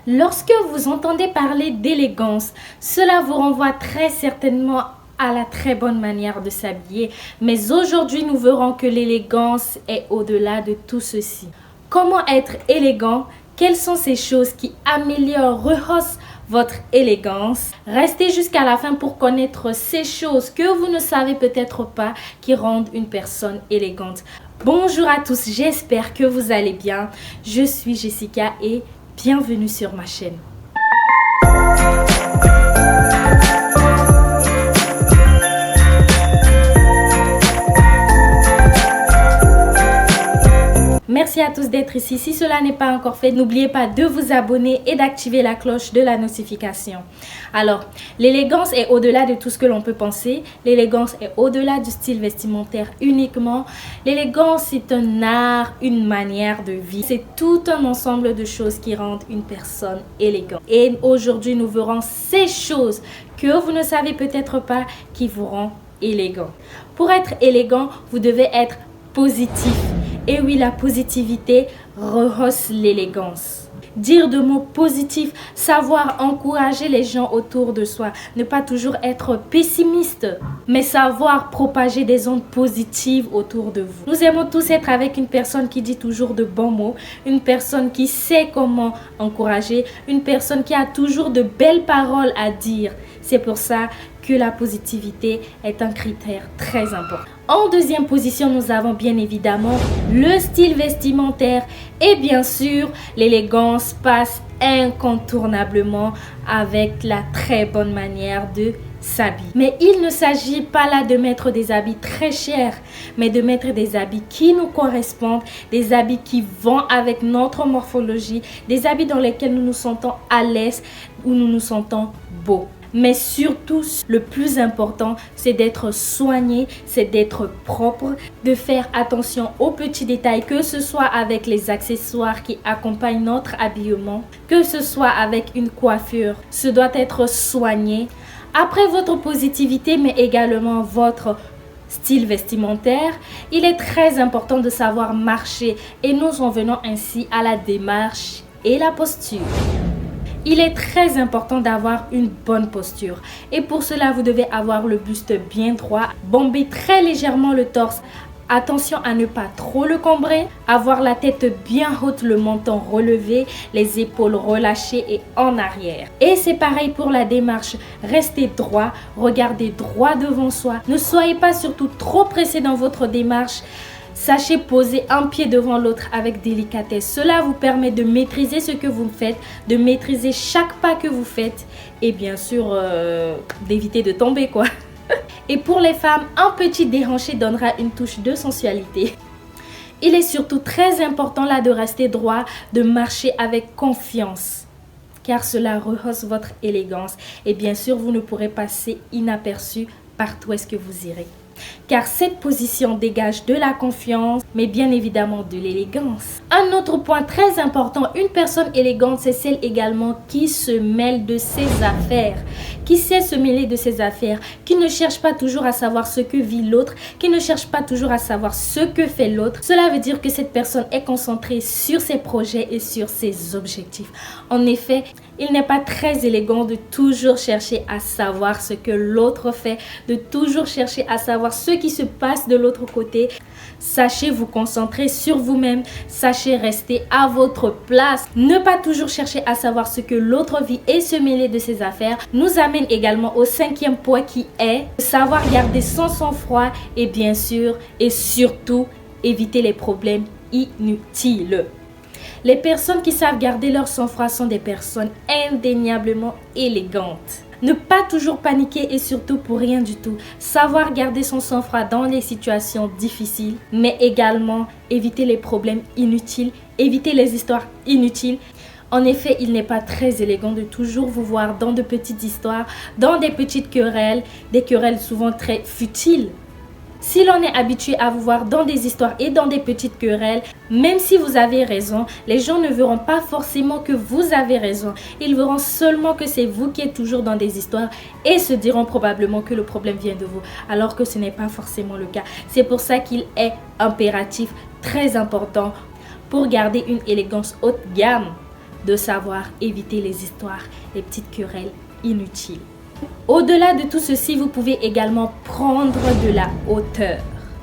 Lorsque vous entendez parler d'élégance, cela vous renvoie très certainement à la très bonne manière de s'habiller. Mais aujourd'hui, nous verrons que l'élégance est au-delà de tout ceci. Comment être élégant? Quelles sont ces choses qui améliorent, rehaussent votre élégance? Restez jusqu'à la fin pour connaître ces choses que vous ne savez peut-être pas qui rendent une personne élégante. Bonjour à tous, j'espère que vous allez bien. Je suis Jessica et bienvenue sur ma chaîne. Merci à tous d'être ici. Si cela n'est pas encore fait, n'oubliez pas de vous abonner et d'activer la cloche de la notification. Alors, l'élégance est au-delà de tout ce que l'on peut penser. L'élégance est au-delà du style vestimentaire uniquement. L'élégance est un art, une manière de vie. C'est tout un ensemble de choses qui rendent une personne élégante. Et aujourd'hui, nous verrons ces choses que vous ne savez peut-être pas qui vous rendent élégant. Pour être élégant, vous devez être positif. Et oui, la positivité rehausse l'élégance. Dire de mots positifs, savoir encourager les gens autour de soi, ne pas toujours être pessimiste, mais savoir propager des ondes positives autour de vous. Nous aimons tous être avec une personne qui dit toujours de bons mots, une personne qui sait comment encourager, une personne qui a toujours de belles paroles à dire. C'est pour ça que la positivité est un critère très important. En deuxième position, nous avons bien évidemment le style vestimentaire et bien sûr, l'élégance passe incontournablement avec la très bonne manière de s'habiller. Mais il ne s'agit pas là de mettre des habits très chers, mais de mettre des habits qui nous correspondent, des habits qui vont avec notre morphologie, des habits dans lesquels nous nous sentons à l'aise, où nous nous sentons beaux. Mais surtout, le plus important, c'est d'être soigné, c'est d'être propre, de faire attention aux petits détails, que ce soit avec les accessoires qui accompagnent notre habillement, que ce soit avec une coiffure. Ce doit être soigné. Après votre positivité, mais également votre style vestimentaire, il est très important de savoir marcher et nous en venons ainsi à la démarche et la posture. Il est très important d'avoir une bonne posture et pour cela, vous devez avoir le buste bien droit, bomber très légèrement le torse. Attention à ne pas trop le combrer, avoir la tête bien haute, le menton relevé, les épaules relâchées et en arrière. Et c'est pareil pour la démarche, restez droit, regardez droit devant soi. Ne soyez pas surtout trop pressé dans votre démarche. Sachez poser un pied devant l'autre avec délicatesse. Cela vous permet de maîtriser ce que vous faites, de maîtriser chaque pas que vous faites et bien sûr d'éviter de tomber quoi. Et pour les femmes, un petit déhanché donnera une touche de sensualité. Il est surtout très important là de rester droit, de marcher avec confiance. Car cela rehausse votre élégance et bien sûr vous ne pourrez passer inaperçu partout où est-ce que vous irez. Car cette position dégage de la confiance, mais bien évidemment de l'élégance. Un autre point très important, une personne élégante, c'est celle également qui se mêle de ses affaires, qui sait se mêler de ses affaires, qui ne cherche pas toujours à savoir ce que vit l'autre, qui ne cherche pas toujours à savoir ce que fait l'autre. Cela veut dire que cette personne est concentrée sur ses projets et sur ses objectifs. En effet, il n'est pas très élégant de toujours chercher à savoir ce que l'autre fait, de toujours chercher à savoir ce qui se passe de l'autre côté. Sachez vous concentrer sur vous-même, sachez rester à votre place. Ne pas toujours chercher à savoir ce que l'autre vit et se mêler de ses affaires nous amène également au cinquième point qui est savoir garder son sang-froid et bien sûr et surtout éviter les problèmes inutiles. Les personnes qui savent garder leur sang-froid sont des personnes indéniablement élégantes. Ne pas toujours paniquer et surtout pour rien du tout. Savoir garder son sang-froid dans les situations difficiles, mais également éviter les problèmes inutiles, éviter les histoires inutiles. En effet, il n'est pas très élégant de toujours vous voir dans de petites histoires, dans des petites querelles, des querelles souvent très futiles. Si l'on est habitué à vous voir dans des histoires et dans des petites querelles, même si vous avez raison, les gens ne verront pas forcément que vous avez raison. Ils verront seulement que c'est vous qui êtes toujours dans des histoires et se diront probablement que le problème vient de vous, alors que ce n'est pas forcément le cas. C'est pour ça qu'il est impératif, très important, pour garder une élégance haut de gamme, de savoir éviter les histoires, les petites querelles inutiles. Au-delà de tout ceci, vous pouvez également prendre de la hauteur.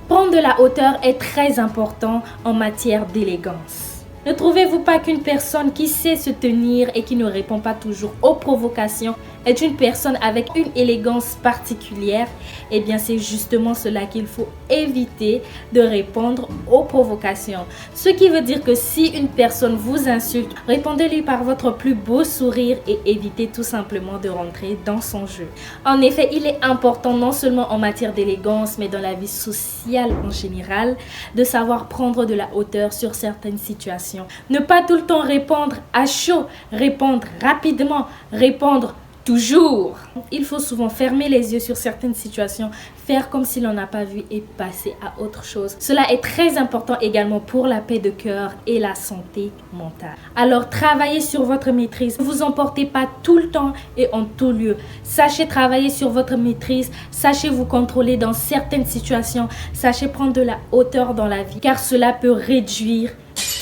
Prendre de la hauteur est très important en matière d'élégance. Ne trouvez-vous pas qu'une personne qui sait se tenir et qui ne répond pas toujours aux provocations est une personne avec une élégance particulière? Eh bien, c'est justement cela qu'il faut éviter de répondre aux provocations. Ce qui veut dire que si une personne vous insulte, répondez-lui par votre plus beau sourire et évitez tout simplement de rentrer dans son jeu. En effet, il est important non seulement en matière d'élégance, mais dans la vie sociale en général, de savoir prendre de la hauteur sur certaines situations. Ne pas tout le temps répondre à chaud, répondre rapidement, répondre toujours. Il faut souvent fermer les yeux sur certaines situations, faire comme si l'on n'a pas vu et passer à autre chose. Cela est très important également pour la paix de cœur et la santé mentale. Alors, travaillez sur votre maîtrise. Ne vous emportez pas tout le temps et en tout lieu. Sachez travailler sur votre maîtrise. Sachez vous contrôler dans certaines situations. Sachez prendre de la hauteur dans la vie, car cela peut réduire,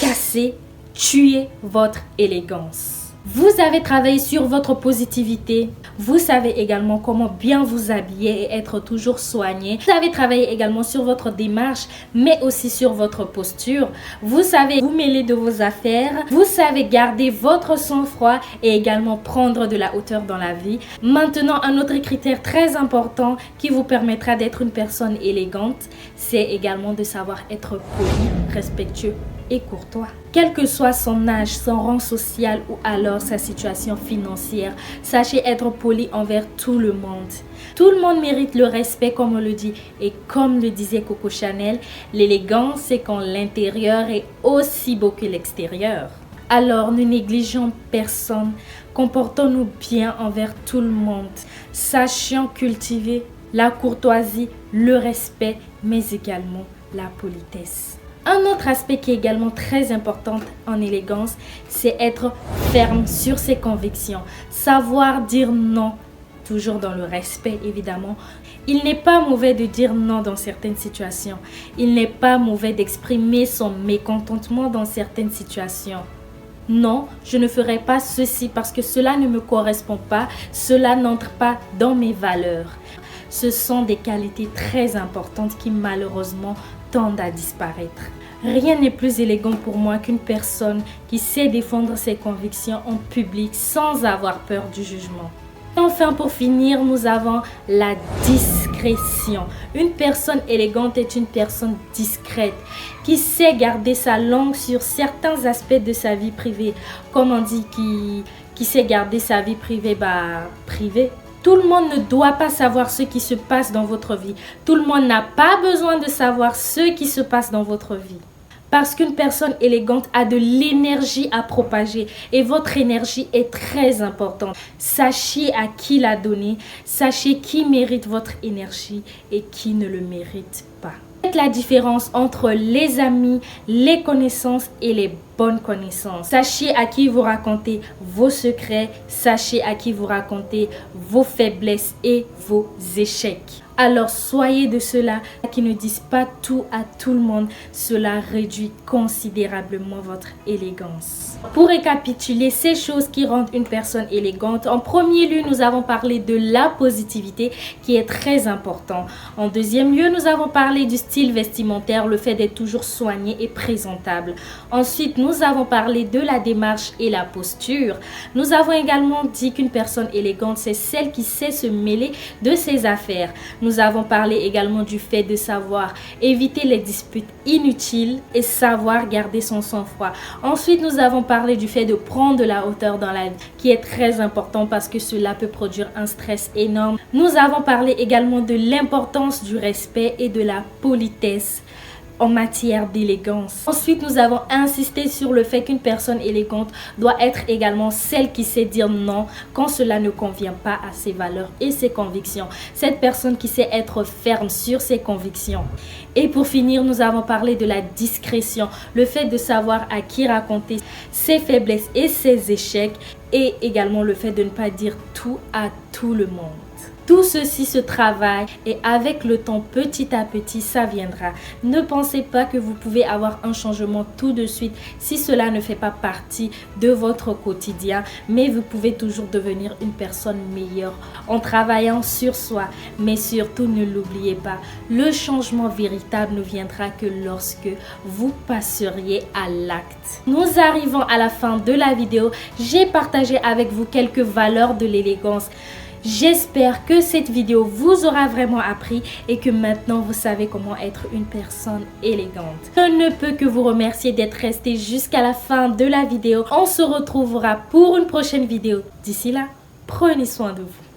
casser, tuer votre élégance. Vous avez travaillé sur votre positivité. Vous savez également comment bien vous habiller et être toujours soigné. Vous avez travaillé également sur votre démarche, mais aussi sur votre posture. Vous savez vous mêler de vos affaires. Vous savez garder votre sang-froid et également prendre de la hauteur dans la vie. Maintenant, un autre critère très important qui vous permettra d'être une personne élégante, c'est également de savoir être poli, respectueux et courtois. Quel que soit son âge, son rang social ou alors sa situation financière, sachez être poli envers tout le monde. Tout le monde mérite le respect, comme on le dit, et comme le disait Coco Chanel, l'élégance c'est quand l'intérieur est aussi beau que l'extérieur. Alors ne négligeons personne, comportons-nous bien envers tout le monde, sachons cultiver la courtoisie, le respect, mais également la politesse. Un autre aspect qui est également très important en élégance, c'est être ferme sur ses convictions. Savoir dire non, toujours dans le respect évidemment. Il n'est pas mauvais de dire non dans certaines situations. Il n'est pas mauvais d'exprimer son mécontentement dans certaines situations. Non, je ne ferai pas ceci parce que cela ne me correspond pas, cela n'entre pas dans mes valeurs. Ce sont des qualités très importantes qui malheureusement tendent à disparaître. Rien n'est plus élégant pour moi qu'une personne qui sait défendre ses convictions en public sans avoir peur du jugement. Enfin, pour finir, nous avons la discrétion. Une personne élégante est une personne discrète qui sait garder sa langue sur certains aspects de sa vie privée. Comme on dit, qui sait garder sa vie privée, privée. Tout le monde ne doit pas savoir ce qui se passe dans votre vie. Tout le monde n'a pas besoin de savoir ce qui se passe dans votre vie. Parce qu'une personne élégante a de l'énergie à propager et votre énergie est très importante. Sachez à qui la donner, sachez qui mérite votre énergie et qui ne le mérite pas. Faites la différence entre les amis, les connaissances et les bonnes connaissances. Sachez à qui vous racontez vos secrets, sachez à qui vous racontez vos faiblesses et vos échecs. Alors soyez de ceux-là qui ne disent pas tout à tout le monde. Cela réduit considérablement votre élégance. Pour récapituler ces choses qui rendent une personne élégante, en premier lieu, nous avons parlé de la positivité qui est très important. En deuxième lieu, nous avons parlé du style vestimentaire, le fait d'être toujours soigné et présentable. Ensuite, nous avons parlé de la démarche et la posture. Nous avons également dit qu'une personne élégante, c'est celle qui sait se mêler de ses affaires. Nous avons parlé également du fait de savoir éviter les disputes inutiles et savoir garder son sang-froid. Ensuite, nous avons parlé du fait de prendre de la hauteur dans la vie, qui est très important parce que cela peut produire un stress énorme. Nous avons parlé également de l'importance du respect et de la politesse en matière d'élégance. Ensuite, nous avons insisté sur le fait qu'une personne élégante doit être également celle qui sait dire non quand cela ne convient pas à ses valeurs et ses convictions. Cette personne qui sait être ferme sur ses convictions. Et pour finir, nous avons parlé de la discrétion, le fait de savoir à qui raconter ses faiblesses et ses échecs et également le fait de ne pas dire tout à tout le monde. Tout ceci se travaille et avec le temps, petit à petit, ça viendra. Ne pensez pas que vous pouvez avoir un changement tout de suite si cela ne fait pas partie de votre quotidien, mais vous pouvez toujours devenir une personne meilleure en travaillant sur soi. Mais surtout, ne l'oubliez pas, le changement véritable ne viendra que lorsque vous passeriez à l'acte. Nous arrivons à la fin de la vidéo. J'ai partagé avec vous quelques valeurs de l'élégance. J'espère que cette vidéo vous aura vraiment appris et que maintenant vous savez comment être une personne élégante. Je ne peux que vous remercier d'être resté jusqu'à la fin de la vidéo. On se retrouvera pour une prochaine vidéo. D'ici là, prenez soin de vous.